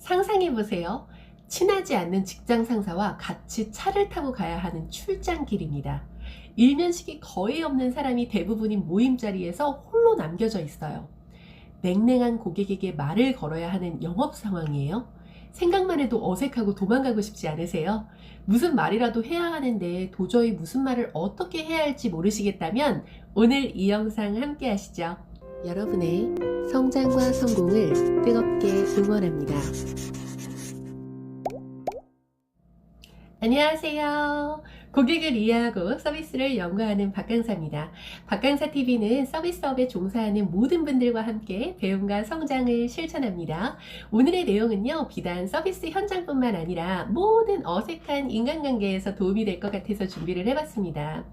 상상해보세요. 친하지 않는 직장 상사와 같이 차를 타고 가야 하는 출장길입니다. 일면식이 거의 없는 사람이 대부분인 모임 자리에서 홀로 남겨져 있어요. 냉랭한 고객에게 말을 걸어야 하는 영업 상황이에요. 생각만 해도 어색하고 도망가고 싶지 않으세요? 무슨 말이라도 해야 하는데 도저히 무슨 말을 어떻게 해야 할지 모르시겠다면 오늘 이 영상 함께 하시죠. 여러분의 성장과 성공을 뜨겁게 응원합니다. 안녕하세요. 고객을 이해하고 서비스를 연구하는 박강사입니다. 박강사TV는 서비스업에 종사하는 모든 분들과 함께 배움과 성장을 실천합니다. 오늘의 내용은요, 비단 서비스 현장뿐만 아니라 모든 어색한 인간관계에서 도움이 될 것 같아서 준비를 해봤습니다.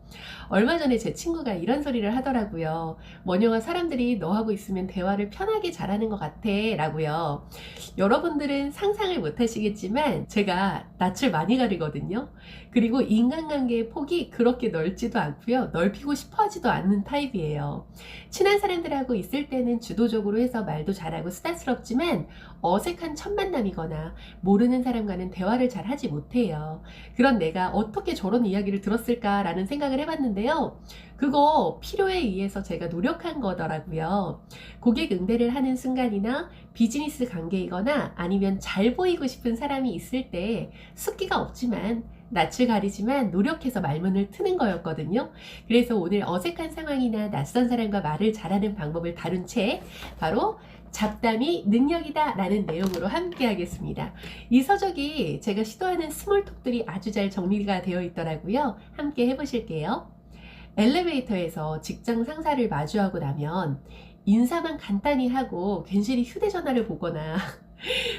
얼마 전에 제 친구가 이런 소리를 하더라고요. 원영아, 사람들이 너하고 있으면 대화를 편하게 잘하는 것 같아 라고요. 여러분들은 상상을 못 하시겠지만 제가 낯을 많이 가리거든요. 그리고 인간관계의 폭이 그렇게 넓지도 않고요, 넓히고 싶어 하지도 않는 타입이에요. 친한 사람들하고 있을 때는 주도적으로 해서 말도 잘하고 수다스럽지만 어색한 첫 만남이거나 모르는 사람과는 대화를 잘 하지 못해요. 그런 내가 어떻게 저런 이야기를 들었을까 라는 생각을 해봤는데요, 그거 필요에 의해서 제가 노력한 거더라고요. 고객 응대를 하는 순간이나 비즈니스 관계이거나 아니면 잘 보이고 싶은 사람이 있을 때 숫기가 없지만 낯을 가리지만 노력해서 말문을 트는 거였거든요. 그래서 오늘 어색한 상황이나 낯선 사람과 말을 잘하는 방법을 다룬 책, 바로 잡담이 능력이다 라는 내용으로 함께 하겠습니다. 이 서적이 제가 시도하는 스몰톡들이 아주 잘 정리가 되어 있더라고요. 함께 해보실게요. 엘리베이터에서 직장 상사를 마주하고 나면 인사만 간단히 하고 괜시리 휴대전화를 보거나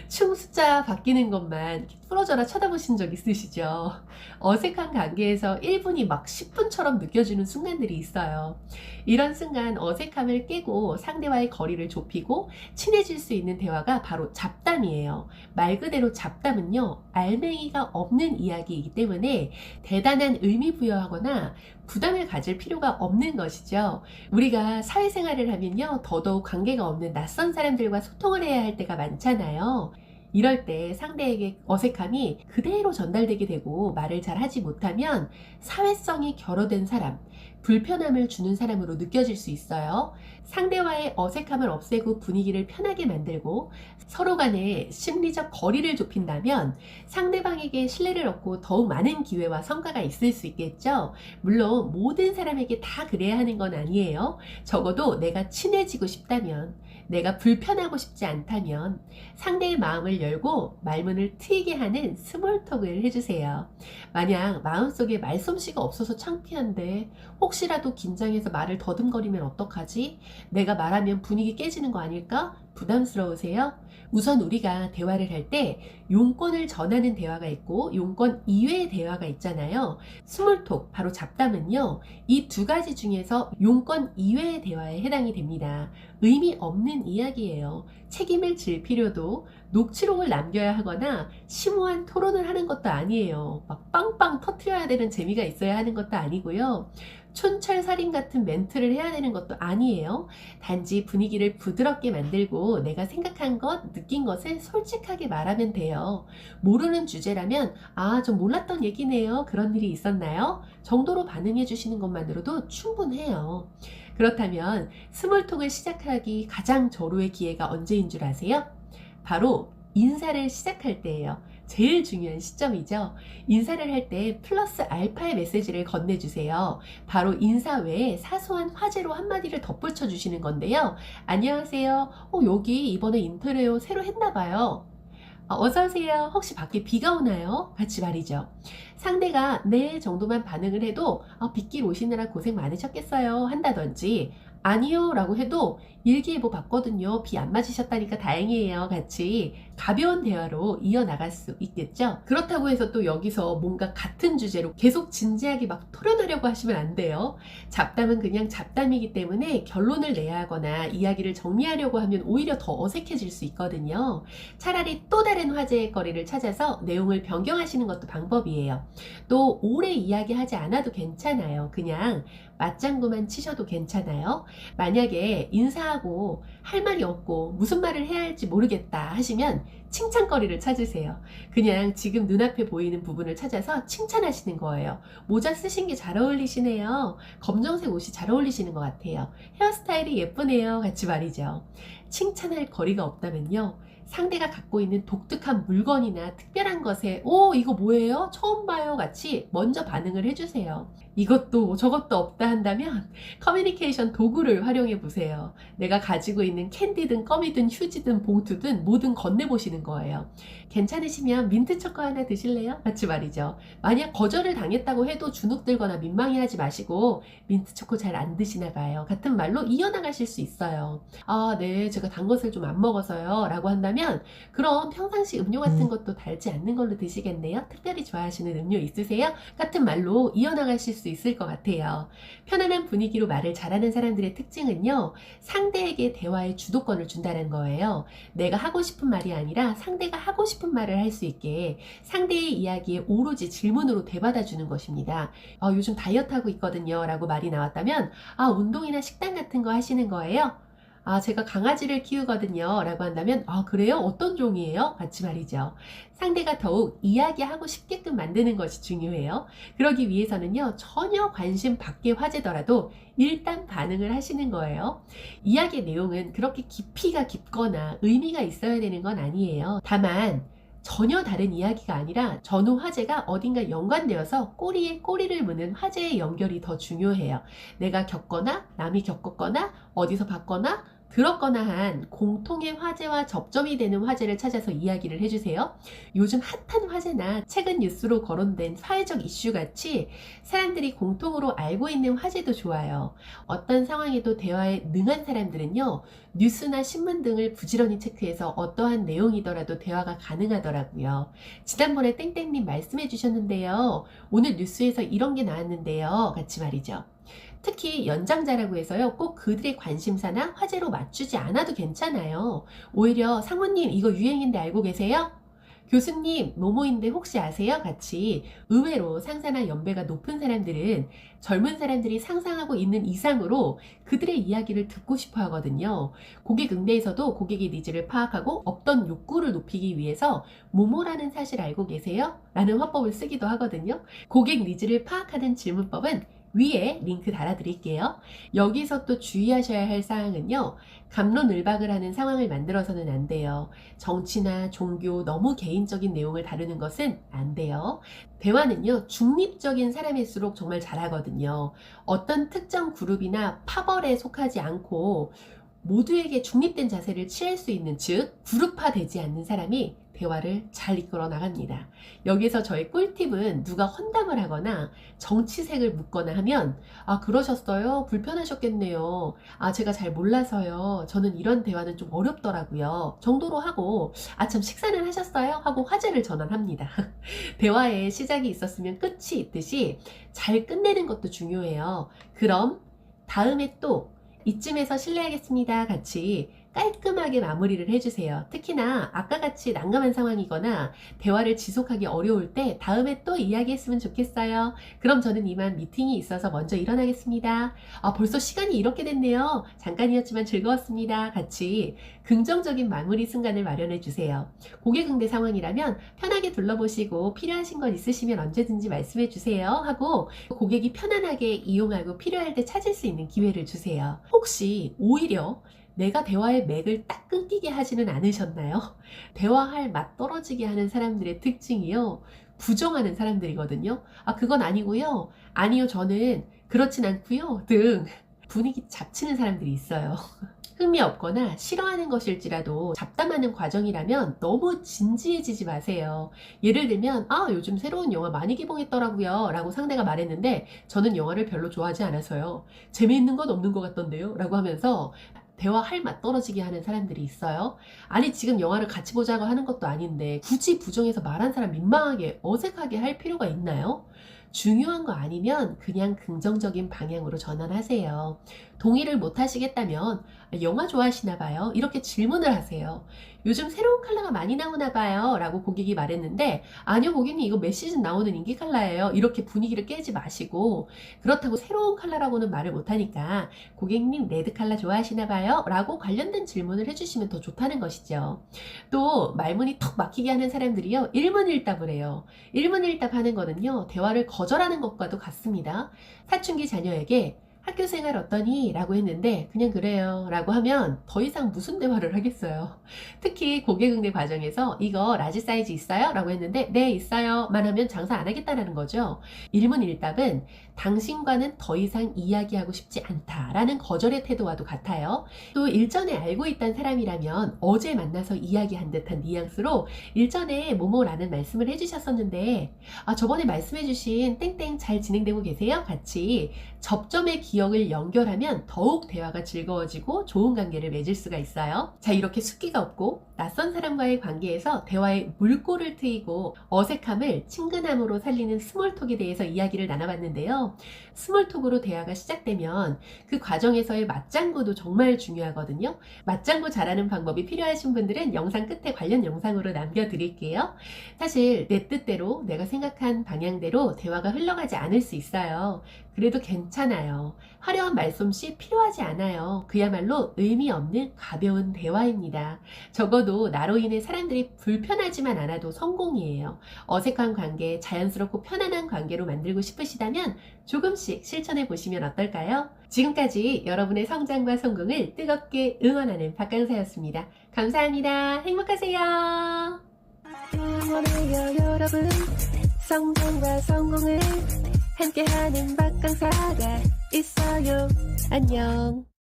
춤 숫자 바뀌는 것만 부러져라 쳐다보신 적 있으시죠? 어색한 관계에서 1분이 막 10분처럼 느껴지는 순간들이 있어요. 이런 순간 어색함을 깨고 상대와의 거리를 좁히고 친해질 수 있는 대화가 바로 잡담이에요. 말 그대로 잡담은요, 알맹이가 없는 이야기이기 때문에 대단한 의미 부여하거나 부담을 가질 필요가 없는 것이죠. 우리가 사회생활을 하면요, 더더욱 관계가 없는 낯선 사람들과 소통을 해야 할 때가 많잖아요. 이럴 때 상대에게 어색함이 그대로 전달되게 되고 말을 잘 하지 못하면 사회성이 결여된 사람, 불편함을 주는 사람으로 느껴질 수 있어요. 상대와의 어색함을 없애고 분위기를 편하게 만들고 서로 간의 심리적 거리를 좁힌다면 상대방에게 신뢰를 얻고 더욱 많은 기회와 성과가 있을 수 있겠죠. 물론 모든 사람에게 다 그래야 하는 건 아니에요. 적어도 내가 친해지고 싶다면, 내가 불편하고 싶지 않다면 상대의 마음을 열고 말문을 트이게 하는 스몰톡을 해주세요. 만약 마음속에 말솜씨가 없어서 창피한데 혹시라도 긴장해서 말을 더듬거리면 어떡하지? 내가 말하면 분위기 깨지는 거 아닐까? 부담스러우세요? 우선 우리가 대화를 할 때 용건을 전하는 대화가 있고 용건 이외의 대화가 있잖아요. 스몰톡, 바로 잡담은요, 이 두 가지 중에서 용건 이외의 대화에 해당이 됩니다. 의미 없는 이야기예요. 책임을 질 필요도, 녹취록을 남겨야 하거나 심오한 토론을 하는 것도 아니에요. 막 빵빵 터트려야 되는 재미가 있어야 하는 것도 아니고요, 촌철살인 같은 멘트를 해야 되는 것도 아니에요. 단지 분위기를 부드럽게 만들고 내가 생각한 것, 느낀 것을 솔직하게 말하면 돼요. 모르는 주제라면 좀 몰랐던 얘기네요, 그런 일이 있었나요? 정도로 반응해 주시는 것만으로도 충분해요. 그렇다면 스몰톡을 시작하기 가장 절호의 기회가 언제인 줄 아세요? 바로 인사를 시작할 때예요. 제일 중요한 시점이죠. 인사를 할 때 플러스 알파의 메시지를 건네주세요. 바로 인사 외에 사소한 화제로 한마디를 덧붙여 주시는 건데요. 안녕하세요. 여기 이번에 인테리어 새로 했나봐요. 어서오세요. 혹시 밖에 비가 오나요? 같이 말이죠. 상대가 네 정도만 반응을 해도 빗길 오시느라 고생 많으셨겠어요 한다든지, 아니요 라고 해도 일기예보 봤거든요, 비 안 맞으셨다니까 다행이에요, 같이 가벼운 대화로 이어나갈 수 있겠죠. 그렇다고 해서 또 여기서 뭔가 같은 주제로 계속 진지하게 막 토론하려고 하시면 안 돼요. 잡담은 그냥 잡담이기 때문에 결론을 내야 하거나 이야기를 정리하려고 하면 오히려 더 어색해질 수 있거든요. 차라리 또 다른 화제의 거리를 찾아서 내용을 변경하시는 것도 방법이에요. 또 오래 이야기하지 않아도 괜찮아요. 그냥 맞장구만 치셔도 괜찮아요. 만약에 인사하고 할 말이 없고 무슨 말을 해야 할지 모르겠다 하시면 칭찬거리를 찾으세요. 그냥 지금 눈앞에 보이는 부분을 찾아서 칭찬하시는 거예요. 모자 쓰신 게 잘 어울리시네요. 검정색 옷이 잘 어울리시는 것 같아요. 헤어스타일이 예쁘네요. 같이 말이죠. 칭찬할 거리가 없다면요, 상대가 갖고 있는 독특한 물건이나 특별한 것에 이거 뭐예요? 처음 봐요. 같이 먼저 반응을 해주세요. 이것도 저것도 없다 한다면 커뮤니케이션 도구를 활용해 보세요. 내가 가지고 있는 캔디든 껌이든 휴지든 봉투든 뭐든 건네보시는 거예요. 괜찮으시면 민트 초코 하나 드실래요? 같이 말이죠. 만약 거절을 당했다고 해도 주눅 들거나 민망해하지 마시고, 민트 초코 잘 안 드시나 봐요. 같은 말로 이어나가실 수 있어요. 아, 네, 제가 단 것을 좀 안 먹어서요. 라고 한다면, 그럼 평상시 음료 같은 것도 달지 않는 걸로 드시겠네요? 특별히 좋아하시는 음료 있으세요? 같은 말로 이어나가실 수 있을 것 같아요. 편안한 분위기로 말을 잘하는 사람들의 특징은요, 상대에게 대화의 주도권을 준다는 거예요. 내가 하고 싶은 말이 아니라 상대가 하고 싶은 말을 할 수 있게 상대의 이야기에 오로지 질문으로 되받아주는 것입니다. 요즘 다이어트하고 있거든요. 라고 말이 나왔다면, 운동이나 식단 같은 거 하시는 거예요? 제가 강아지를 키우거든요. 라고 한다면, 그래요? 어떤 종이에요? 같이 말이죠. 상대가 더욱 이야기하고 싶게끔 만드는 것이 중요해요. 그러기 위해서는요, 전혀 관심 밖의 화제더라도 일단 반응을 하시는 거예요. 이야기의 내용은 그렇게 깊이가 깊거나 의미가 있어야 되는 건 아니에요. 다만, 전혀 다른 이야기가 아니라 전후 화제가 어딘가 연관되어서 꼬리에 꼬리를 무는 화제의 연결이 더 중요해요. 내가 겪거나 남이 겪었거나 어디서 봤거나 들었거나 한 공통의 화제와 접점이 되는 화제를 찾아서 이야기를 해주세요. 요즘 핫한 화제나 최근 뉴스로 거론된 사회적 이슈 같이 사람들이 공통으로 알고 있는 화제도 좋아요. 어떤 상황에도 대화에 능한 사람들은요, 뉴스나 신문 등을 부지런히 체크해서 어떠한 내용이더라도 대화가 가능하더라고요. 지난번에 땡땡님 말씀해 주셨는데요. 오늘 뉴스에서 이런 게 나왔는데요. 같이 말이죠. 특히 연장자라고 해서요, 꼭 그들의 관심사나 화제로 맞추지 않아도 괜찮아요. 오히려 상무님 이거 유행인데 알고 계세요? 교수님 뭐뭐인데 혹시 아세요? 같이 의외로 상사나 연배가 높은 사람들은 젊은 사람들이 상상하고 있는 이상으로 그들의 이야기를 듣고 싶어 하거든요. 고객 응대에서도 고객의 니즈를 파악하고 없던 욕구를 높이기 위해서 뭐뭐라는 사실 알고 계세요? 라는 화법을 쓰기도 하거든요. 고객 니즈를 파악하는 질문법은 위에 링크 달아드릴게요. 여기서 또 주의하셔야 할 사항은요, 갑론을박을 하는 상황을 만들어서는 안 돼요. 정치나 종교, 너무 개인적인 내용을 다루는 것은 안 돼요. 대화는요, 중립적인 사람일수록 정말 잘하거든요. 어떤 특정 그룹이나 파벌에 속하지 않고 모두에게 중립된 자세를 취할 수 있는, 즉 그룹화되지 않는 사람이 대화를 잘 이끌어 나갑니다. 여기서 저의 꿀팁은, 누가 헌담을 하거나 정치색을 묻거나 하면 그러셨어요? 불편하셨겠네요. 제가 잘 몰라서요. 저는 이런 대화는 좀 어렵더라고요. 정도로 하고, 참 식사는 하셨어요? 하고 화제를 전환합니다. 대화에 시작이 있었으면 끝이 있듯이 잘 끝내는 것도 중요해요. 그럼 다음에 또 이쯤에서 실례하겠습니다. 같이 깔끔하게 마무리를 해주세요. 특히나 아까 같이 난감한 상황이거나 대화를 지속하기 어려울 때 다음에 또 이야기했으면 좋겠어요. 그럼 저는 이만 미팅이 있어서 먼저 일어나겠습니다. 벌써 시간이 이렇게 됐네요. 잠깐이었지만 즐거웠습니다. 같이 긍정적인 마무리 순간을 마련해 주세요. 고객 응대 상황이라면 편하게 둘러보시고 필요하신 것 있으시면 언제든지 말씀해 주세요 하고, 고객이 편안하게 이용하고 필요할 때 찾을 수 있는 기회를 주세요. 혹시 오히려 내가 대화의 맥을 딱 끊기게 하지는 않으셨나요? 대화할 맛 떨어지게 하는 사람들의 특징이요, 부정하는 사람들이거든요. 그건 아니고요. 아니요, 저는 그렇진 않고요. 등 분위기 잡치는 사람들이 있어요. 흥미없거나 싫어하는 것일지라도 잡담하는 과정이라면 너무 진지해지지 마세요. 예를 들면 요즘 새로운 영화 많이 개봉했더라고요 라고 상대가 말했는데, 저는 영화를 별로 좋아하지 않아서요. 재미있는 건 없는 것 같던데요 라고 하면서 대화할 맛 떨어지게 하는 사람들이 있어요. 아니, 지금 영화를 같이 보자고 하는 것도 아닌데 굳이 부정해서 말한 사람 민망하게 어색하게 할 필요가 있나요? 중요한 거 아니면 그냥 긍정적인 방향으로 전환하세요. 동의를 못 하시겠다면 영화 좋아하시나 봐요. 이렇게 질문을 하세요. 요즘 새로운 컬러가 많이 나오나 봐요. 라고 고객이 말했는데 아니요 고객님 이거 몇 시즌 나오는 인기 컬러예요. 이렇게 분위기를 깨지 마시고 그렇다고 새로운 컬러라고는 말을 못하니까 고객님 레드 컬러 좋아하시나 봐요. 라고 관련된 질문을 해주시면 더 좋다는 것이죠. 또 말문이 턱 막히게 하는 사람들이요. 일문일답을 해요. 일문일답 하는 거는요. 대화를 거절하는 것과도 같습니다. 사춘기 자녀에게 학교 생활 어떠니? 라고 했는데 그냥 그래요 라고 하면 더 이상 무슨 대화를 하겠어요. 특히 고객 응대 과정에서 이거 라지 사이즈 있어요? 라고 했는데 네 있어요 만 하면 장사 안 하겠다는 거죠. 일문일답은 당신과는 더 이상 이야기하고 싶지 않다라는 거절의 태도와도 같아요. 또 일전에 알고 있던 사람이라면 어제 만나서 이야기한 듯한 뉘앙스로 일전에 뭐뭐라는 말씀을 해주셨었는데 저번에 말씀해주신 땡땡 잘 진행되고 계세요? 같이 접점의 기억을 연결하면 더욱 대화가 즐거워지고 좋은 관계를 맺을 수가 있어요. 자, 이렇게 숫기가 없고 낯선 사람과의 관계에서 대화에 물꼬를 트이고 어색함을 친근함으로 살리는 스몰톡에 대해서 이야기를 나눠봤는데요. 스몰톡으로 대화가 시작되면 그 과정에서의 맞장구도 정말 중요하거든요. 맞장구 잘하는 방법이 필요하신 분들은 영상 끝에 관련 영상으로 남겨드릴게요. 사실 내 뜻대로 내가 생각한 방향대로 대화가 흘러가지 않을 수 있어요. 그래도 괜찮아요. 화려한 말솜씨 필요하지 않아요. 그야말로 의미 없는 가벼운 대화입니다. 적어도 나로 인해 사람들이 불편하지만 않아도 성공이에요. 어색한 관계, 자연스럽고 편안한 관계로 만들고 싶으시다면 조금씩 실천해 보시면 어떨까요? 지금까지 여러분의 성장과 성공을 뜨겁게 응원하는 박강사였습니다. 감사합니다. 행복하세요. 응원해요 여러분. 성장과 성공을 함께하는 박강사가 있어요. 안녕.